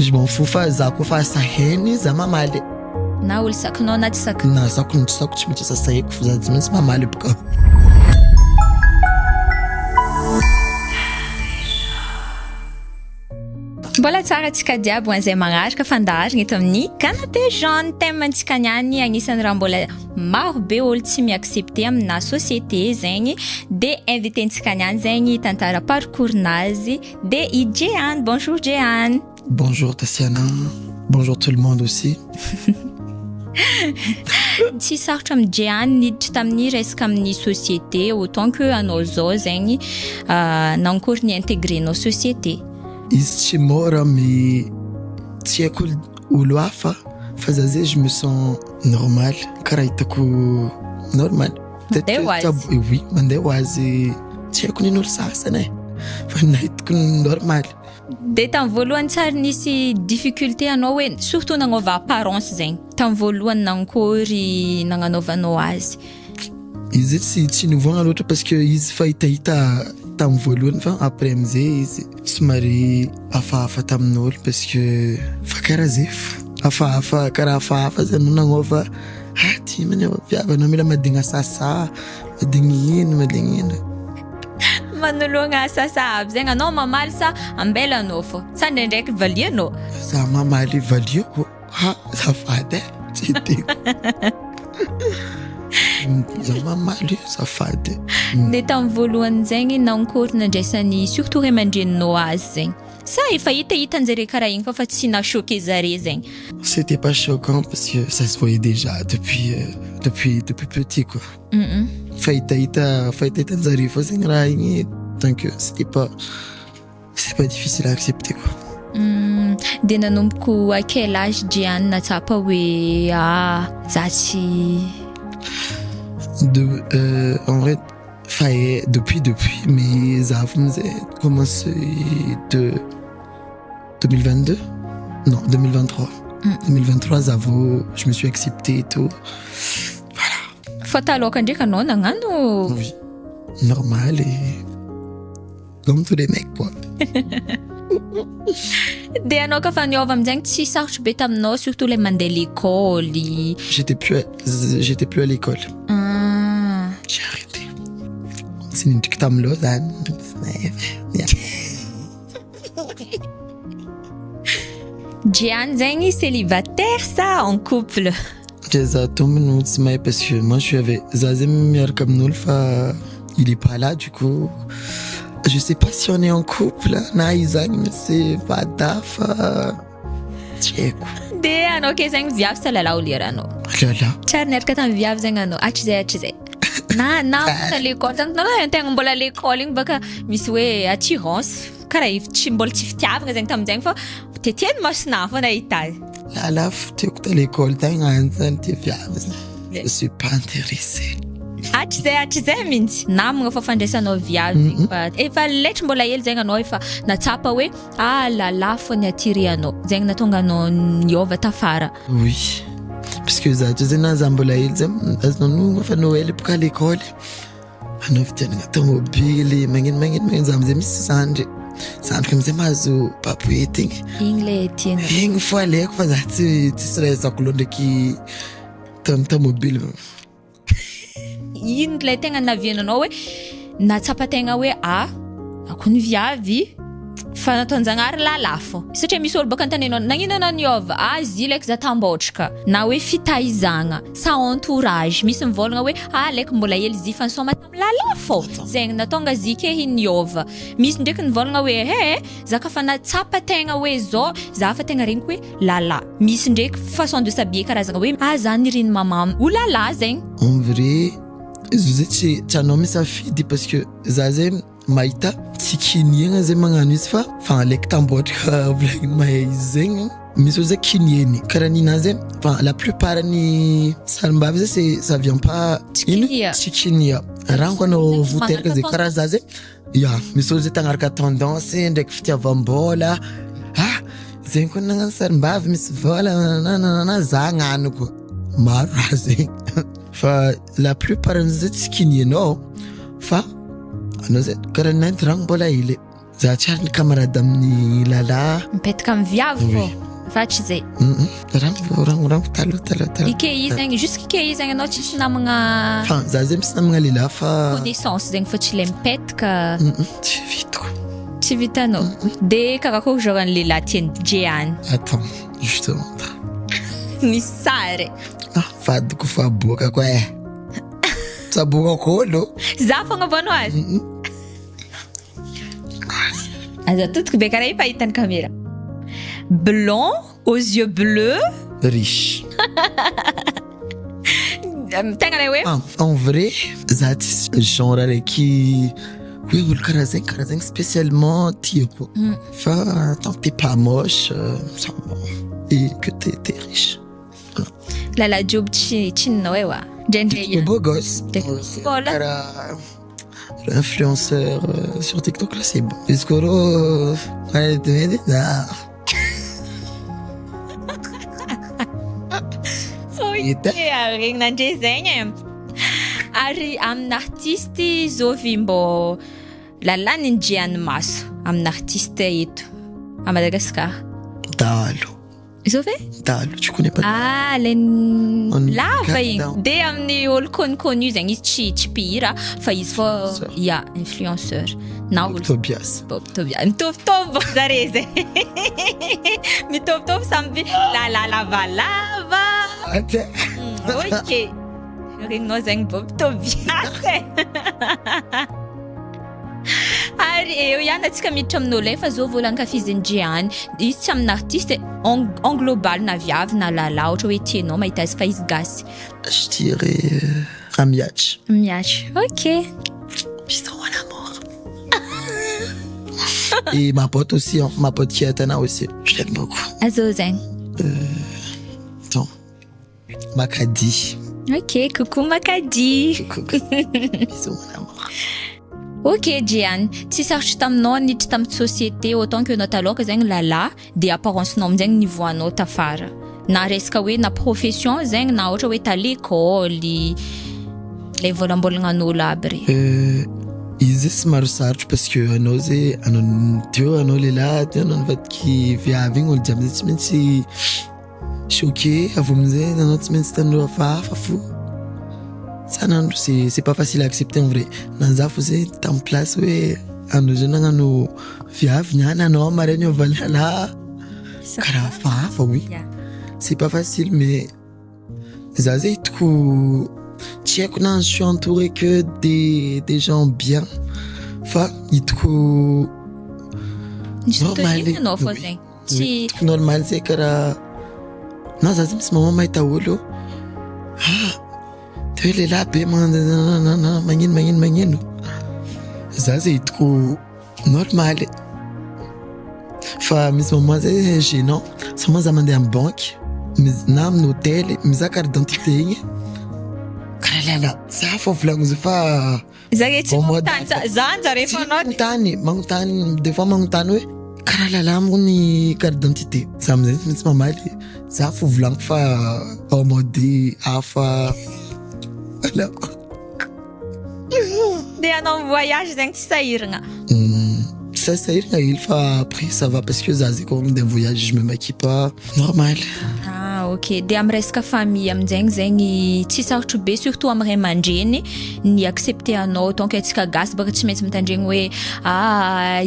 je m'en fous fa za kofa saheny za mamaly na olo sakinao na tsy saky na sako tsy maintsy sasaheko fa za tsy maintsy mamaly boka. Mbola tsara antsika jiaby ho an'izay magnaraka fandaharana eto amin'ny canapé jaune. Temantsika niany agnisan'ny raha mbola maro be olo tsy miaccepte amina société zegny de invitentsika niany zegny tantara parcours-nazy de i Jeanne. Bonjour Jeanne. Bonjour Tatiana. Bonjour tout le monde aussi. Tsy sarotra amin'ny Jeanne niditra tamin'ny resaka amin'ny société autant que anao zao zegny nankory ny intégrer nos sociétés. Izy tsy mora mais tsy haiko olo hafa fa za zay je me sens normal karaha hitako normal. Oui, mandeha ho azy tsy haiko nin'olo sasany fa nahitako normal. De tamin'ny voalohany tsara nisy difficulté anao hoe surtout nagnova apparence zegny tamin'ny voalohany nankory nagnanaovanao azy? Izy tsy nivoagna loatra parce que izy fa hitahita tamin'ny voalohany fa après amizay izy somary hafahafa tamin'olo parce que fa karaha zay hafahafa karaha hafahafa zany nagnova ty manao viavana mila madigna sasa madigny ino manologna sasa aby zegny anao mamaly sa ambelanao fô sa ndraindraiky valianao? Za mamaly valiako zafady tsy tiako. Za mamaly zafady. De tamin'ny voalohany zegny nankory nandraisan'ny surtout ray aman-dreninao azy zegny sa efa hitanjare karaha igny fa tsy na-choqué zare zegny? C'était pas choquant parce que ça se voyait déjà depuis petit quoi. Fa hitanjare fa zegny raha igny donc c'était pas difficile à accepter quoi. De nanomboko à quel âge Jeanne natsapa hoe za tsy en vrai depuis mais ça a commencé de 2022 non 2023 2023 je me suis accepté et tout voilà. Fa taloka ndraiky anao nagnano? Oui, normal et comme tous les mecs quoi. De anao ka fa niova amizegny tsy sarotry be taminao surtout le mandeha l'école? J'étais plus à l'école. J'ai arrêté. C'est une petite tamlo zany. Jeanne zegny célibataire ça en couple? Exactement, parce que moi je suis avec Zazem miaraka amin'olo fa il est pas là du coup. Je sais pas si on est en couple na izagny mais c'est pas dafa. Tcheko. De anao ke zegny viavy sa lalahy oliranao? Lalahy. Tsara niaraka tamin'ny viavy zegny anao hatrizay na mbola l'école zany nanao antegna mbola l'école igny baka misy hoe attirance karaha tsy mbola tsy fitiavagna zegny tamin'izegny fa tetehany masona fa nahita lalahy tiako ta l'école tegna zany ty viavy je suis pas intéressé. Hatrizay mintsy namagna fa fandraisanao viavy fa efa letry mbola hely zegny anao efa natsapa hoe lalahy fô ny attiré anao zegny natonga anao niova tafara? Oui, parce que za mbola hely zay azonao fa Noël boka à l'école anao vidianana automobily magnino za amizay misy zandry amizay mahazo papoety igny le tiana igny fo aleko fa za tsy raisako loha ndraiky automobily. Ino lay tegna naviananao hoe natsapa tegna hoe ako ny viavy fa nataon-janahary lalahy fô satria misy olo baka antanenao nagnino anao niova zy laiky za tambotrika na hoe fitaizagna sa entourage misy mivolagna hoe laiky mbola hely zy fa nisoma tamin'ny lalahy fô zegny natonga zy ke niova. Misy ndraiky nivolagna hoe za ka fa natsapa tegna hoe zao za fa tegna regniko hoe lalahy. Misy ndraiky façon de s'habiller karazagna hoe za niriny mamam ou lalahy zegny. En vrai zay tsy anao misafidy parce que za zay mahita tsy kiniagna zay magnano izy fa alaiky tambotrika volagny mahay izy zegny misy olo zay kinieny karaha nina zay la plupart ny salim-bavy zay ça vient pas tsy kinia rango anao voteraka zay karaha za zay misy olo zay tagnaraka tendance ndraiky fitiavam-bola zegny koa nagnano salim-bavy misy vola za agnanoko maro raha zegny fa la plupart zay tsy kinianao fa anao zay karaha nanty rano mbola hely za tsy ary ny camarade amin'ny lala mipetaka amin'ny viavy Oui. fô fa tsy zay rango taloha IKI zegny jusque IKI zegny anao tsisy namagna fa za zay misy namagna lehilahy fa connaissance zegny fa tsy le mipetaka tsy vitako tsy vitanao de karakory genre an'ny lehilahy tiany Jeanne attends justement misy sary vadiko fa boaka koa saboka kolo za fogna bonao azy aza totoko be karaha fahitany caméra blond aux yeux bleus riche tegna le hoe en vrai za tsy genre araiky hoe olo karaha zegny spécialement tiako fa tant que t'es pas moche ça va et que t'es riche lala job tchinao e wa t'es beau gosse Voilà. karaha influenceur sur TikTok là c'est bon iskoro regny nandre zegny ary amin'ny artiste zovy mbô lalany ny Jeanne maso amin'ny artiste eto à Madagascar Dalo zovy tu connais pas le lava igny Gadon. de amin'ny olo connu zegny izy tsy mpihira fa izy fô ya influenceur na olo Tobias mitovitovy zare zay mitovitovy samby lavalava ok regninao zegny bo mitoviasy ary eo ihany antsika miditra amin'olo efa zao volan-kafiziny Jeanne izy tsy amin'ny artiste en global na viavy na lala ohatra hoe tianao mahita azy fa izy gasy je dirais Amiach miatra ok Piston en amour et ma pote aussi ma pote qui est Atana aussi je l'aime beaucoup azo zegny attends Makadi ok coucou Makadi bisous mon amour ok Jeanne tsy sarotry taminao niditra tamin'ny société autant que anao taloha zegny lala de apparencenao amin'zegny nivoanao tafara na resaka hoe na profession zegny na ohatra hoe ta l'école le volambolanan'olo aby regny izy somary sarotro parce que anao zay anao lehilahy teo anao nivadiky viavy igny olo jiaby zay tsy maintsy choqué avy amizay anao tsy maintsy tanora hafahafa fo sanandro c'est pas facile à accepter en vrai nanza fo zay tamin'ny place hoe andro zay nagnano viavy niany anao marainy ovalala karaha hafahafa oui c'est pas facile mais za zay hitako tsy haiko na je suis entouré que des gens bien fa hitako normal anao fô zegny tsy normal zay karaha na za zay misy maman mahita olo te hoe lehilahy be magnino za zay hitako normal fa misy maman zay gênant sama za mandeha amin'ny banque na amin'ny hôtel mizaha carte d'identité igny karaha lala za fa volagno izy fa zare tsy magnotany za anjarefa anao magnotany des fois magnotany hoe karaha lala amiko ny carte d'identité za amizay tsy mamaly za fo volagno fa en mode hafa alako de anao voyage zegny tsy sahiragna ça sahiragna hely fa après ça va parce que za zay quand même d'un voyage je me maquille pas normal ok de amin'ny resaka famille amin'zegny zegny tsy sarotro be surtout amin'ny ray aman-dreny ny accepter anao tant que atsika gasy baka tsy maintsy mitandregny hoe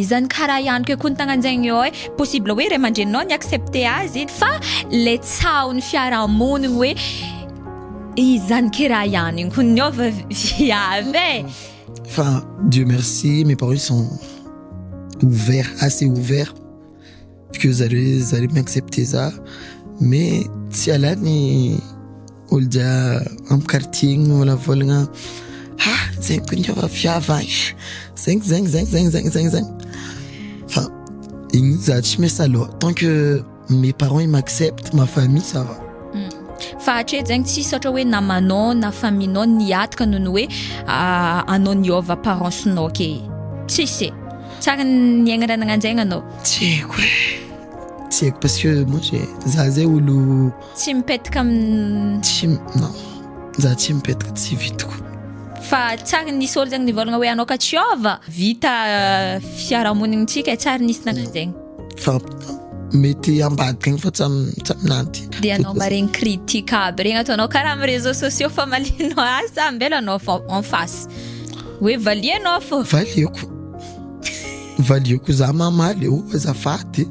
izany karaha ihany ke kontagnan'zegny eo possible hoe ray aman-dreninao ny accepter azy fa le tsahony fiarahamonigny hoe izany karaha ihany ko niova viavy enfin Dieu merci mes parents ils sont ouverts assez ouverts que zare m'accepter ça mais tsy alany olo dia amin'ny quartier igny molavolagna zegny ko niova viava zegny fa igny za tsy maintsy aloha tant que mes parents ils m'acceptent ma famille ça va fa hatreto zegny tsisy ohatra hoe namanao na famillenao niataka noho ny hoe anao niova parencenao ke tsisy tsara niaignana nagnanjegny anao tsy haiko parce que moi za zay olo tsy mipetaka non za tsy mipetaka tsy vitako fa tsara nisy olo zegny nivolagna hoe anao ka tsy ova vita fiarahamoninitsika tsara nisy nana zegny fa mety ambadika igny fa tsy aminanty de anao maregny critique aby regny ataonao karaha amin'ny réseaux sociaux fa malianao asa ambela anao en face hoe valianao fô valiako za mamaly eo azafady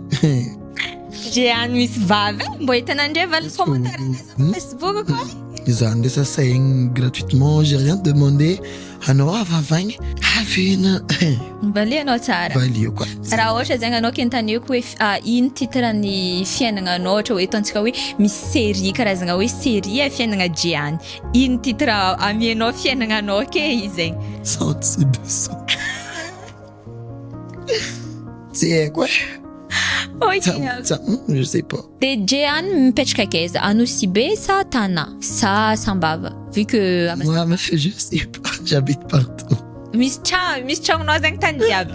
Jeanne misy vavy mbô hitanandre valy commentaire Facebook quoi za ndesa saigny gratuitement j'ai rien demandé anao avavagny avina valianao tsara valiako raha ohatra zegny anao kentaniako hoe ino titran'ny fiainana anao ohatra hoe ataontsika hoe misy série karazagna hoe série fiainana Jeanne ino titre amianao fiainana anao ke izy zegny senti besoin c'est quoi je sais pas de Jeanne mipetraka akaiza Anosibe sa Tana sa Sambava vu que moi je sais pas j'habite partout misy tragnonao zegny tany jiaby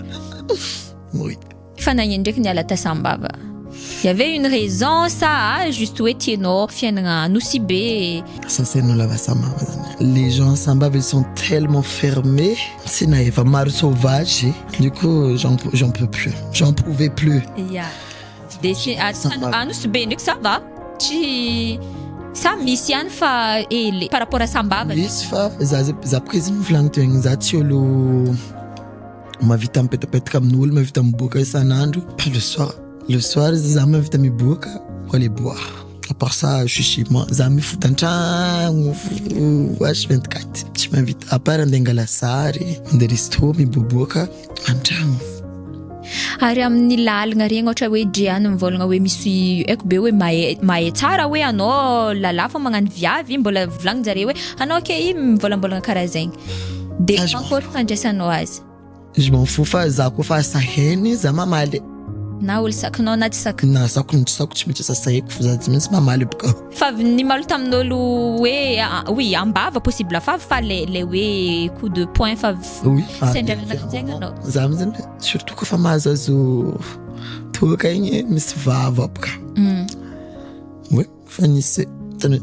oui fa nagnino ndraiky niala ta Sambava y avait une raison ça juste hoe tianao fiainana Anosibe ça c'est nous là-bas Sambava les gens Sambava ils sont tellement fermés c'est naïf maro sauvage du coup j'en peux plus j'en pouvais plus yeah Anosibe ndraiky ça va tsy sa misy ihany fa ele par rapport à Sambava misy fa za prezy mivolagny teo igny za tsy olo mavita mipetapetaka amin'olo mavita miboaka isan'andro pas le soir za mavita miboaka pour aller boire à part ça je suis chez moi za mifoty an-tragno H24 tsy mavita à part andeha angala sary andeha resto miboboaka an-tragno ary amin'ny lalagna regny ohatra hoe Jeanne mivolagna hoe misy haiko be hoe mahay tsara hoe anao lalahy fa magnano viavy mbola volagny jare hoe anao ke i mivolambolagna karaha zegny de akory fandraisanao azy je m'en fous fa za koa fa saheny za mamaly na olo sakinao na tsy saky na sako tsy mety sasaheko fa za tsy maintsy mamaly boka fa nimaly tamin'olo hoe oui ambava possible fa le hoe coup de poing fa oui sendrana zegny anao za amizany surtout koa fa mahazazo toaka igny misy vava boka oui fa nisy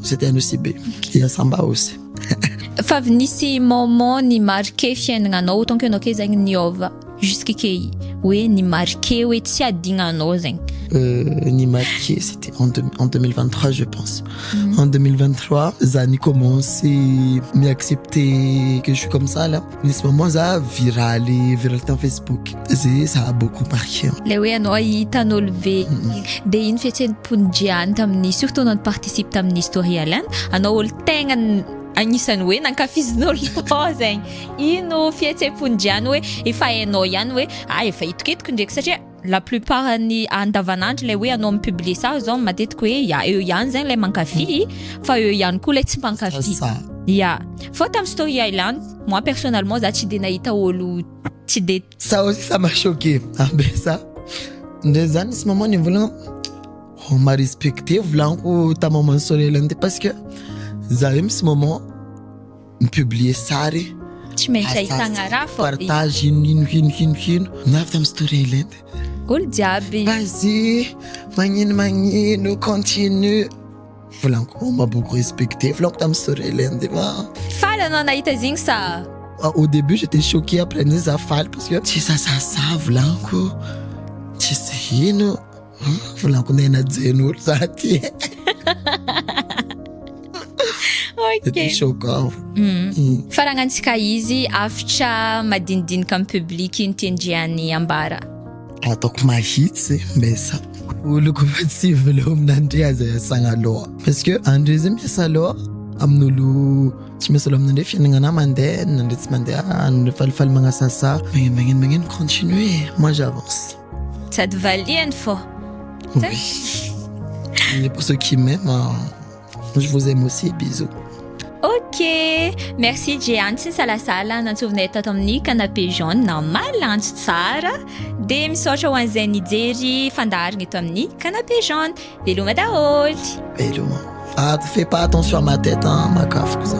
c'était Anosibe et à Samba aussi fa nisy moment ni marqué fiainana anao tant que anao ke zegny niova jusqu'à oui ni marqué oui tsy adignanao zegny ni marqué c'était en 2023 je pense en 2023 ça ni commencé m'accepter que je suis comme ça là en ce moment ça viral dans Facebook ça a beaucoup marqué le oui anao hitan'olo be de ino fietsen'mpony Jeanne tamin'ny surtout anao participe tamin'ny Story Island anao olo tegna agnisan'ny hoe nankafizin'olo tao zegny ino fietsem'mpony Jeanne hoe efa hainao ihany hoe efa hitokitoko ndraiky satria la plupart ny andavanandro le hoe anao mipublie ça zao matetika hoe eo ihany zegny le mankafy fa eo ihany koa le tsy mankafy ya fa tamin'ny Story Island moi personnellement za tsy de nahita olo tsy de ça aussi ça m'a choqué ça nde zany ce moment ni volagna on m'a respecté volanko ta maman Story Island parce que za misy moment mipublier sary tsy maintsy ahitagna raha fô partage ino navy tamin'ny Story Island olo jiaby vas-y magnino continue volanko on m'a beaucoup respecté volanko tamin'ny Story Island faly anao nahita zegny sa au début j'étais choqué après za faly parce que tsy sasasa volanko tsisy ino volanko nainajen'olo za ty c'était choquant faragnantsika izy afitra madinidinika amin'ny public iny tiany Jeanne ambara ataoko mahitsy mbesa olo ko fa tsy velomnandre aza iasagna aloha parce que andro izy miasa aloha amin'olo tsy miasa aloha aminandre fiainagnana mandeha nandre tsy mandeha falifaly magnasasa magnino continuer moi j'avance sady valiany fô et pour ceux qui m'aiment je vous aime aussi bisous. Ok, merci Jeanne sy salasala nantsovinay tato amin'ny canapé jaune na malantso tsara de misaotra ho an'izay nijery fandaharigna eto amin'ny canapé jaune veloma daholo veloma fais pas attention à ma tête hein, makafoko za